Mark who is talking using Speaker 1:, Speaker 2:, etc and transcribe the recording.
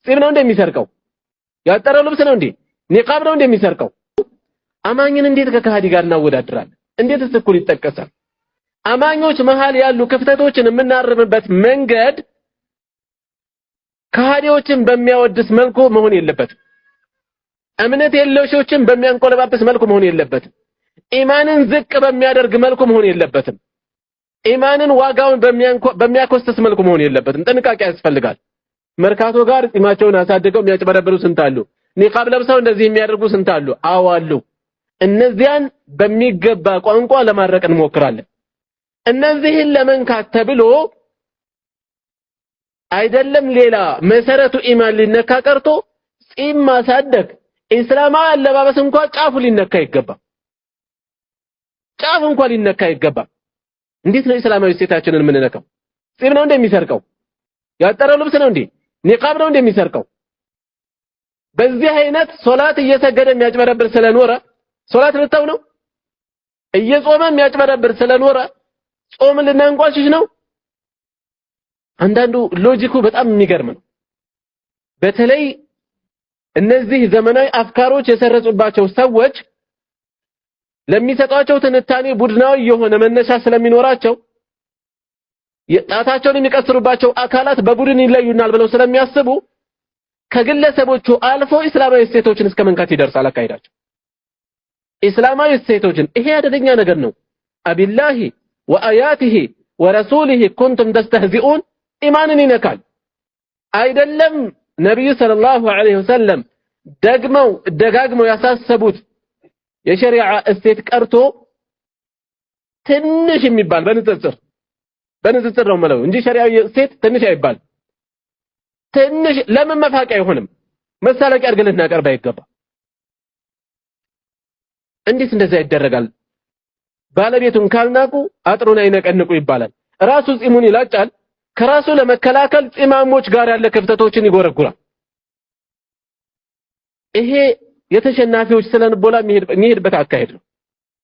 Speaker 1: ጺም ነው እንደሚሰርቀው? ያጠረው ልብስ ነው እንዴ? ኒቃብ ነው እንደሚሰርቀው? አማኝን እንዴት ከካሃዲ ጋር እናወዳድራለን? እንዴትስ እኩል ይጠቀሳል? አማኞች መሃል ያሉ ክፍተቶችን የምናርምበት መንገድ ካሃዲዎችን በሚያወድስ መልኩ መሆን የለበትም። እምነት የለሾችን በሚያንቆለባበስ መልኩ መሆን የለበትም። ኢማንን ዝቅ በሚያደርግ መልኩ መሆን የለበትም። ኢማንን ዋጋውን በሚያኮስስ መልኩ መሆን የለበትም። ጥንቃቄ ያስፈልጋል። መርካቶ ጋር ጺማቸውን አሳድገው የሚያጭበረብሩ ስንት አሉ። ኒቃብ ለብሰው እንደዚህ የሚያደርጉ ስንት አሉ። አዎ አሉ። እነዚያን በሚገባ ቋንቋ ለማረቅ እንሞክራለን። እነዚህን ለመንካት ተብሎ አይደለም ሌላ መሰረቱ ኢማን ሊነካ ቀርቶ ጺም ማሳደግ እስላማዊ አለባበስ እንኳን ጫፉ ሊነካ ይገባል። ጫፉ እንኳን ሊነካ ይገባል። እንዴት ነው እስላማዊ እሴታችንን የምንነካው? ጺም ነው እንደሚሰርቀው? ያጠረው ልብስ ነው እንዴ? ኒቃብ ነው እንደሚሰርቀው? በዚህ አይነት ሶላት እየሰገደ የሚያጭበረብር ስለኖረ ሶላት ልተው ነው? እየጾመ የሚያጭበረብር ስለኖረ ጾም ልናንቋሽሽ ነው? አንዳንዱ ሎጂኩ በጣም የሚገርም ነው። በተለይ እነዚህ ዘመናዊ አፍካሮች የሰረጹባቸው ሰዎች ለሚሰጧቸው ትንታኔ ቡድናዊ የሆነ መነሻ ስለሚኖራቸው ጣታቸውን የሚቀስሩባቸው አካላት በቡድን ይለዩናል ብለው ስለሚያስቡ ከግለሰቦቹ አልፎ እስላማዊ እሴቶችን እስከ መንካት ይደርሳል አካሄዳቸው። እስላማዊ እሴቶችን ይሄ አደገኛ ነገር ነው። አቢላሂ ወአያቲሂ ወረሱሊሂ ኩንቱም ተስተህዚኡን ኢማንን ይነካል። አይደለም ነብዩ ሰለላሁ ዐለይሂ ወሰለም ደጋግመው ያሳሰቡት የሸሪዓ እሴት ቀርቶ ትንሽ የሚባል በንጽጽር ነው ማለት እንጂ ሸሪዓዊ እሴት ትንሽ አይባል። ትንሽ ለምን መፋቂያ አይሆንም? መሳለቂያ አድርገን ልናቀርብ አይገባ። እንዴት እንደዛ ይደረጋል? ባለቤቱን ካልናቁ አጥሩን አይነቀንቁ ይባላል። ራሱ ጺሙን ይላጫል። ከራሱ ለመከላከል ጺማሞች ጋር ያለ ክፍተቶችን ይጎረጉራል። ይሄ የተሸናፊዎች ስለንቦላ የሚሄድበት አካሄድ ነው።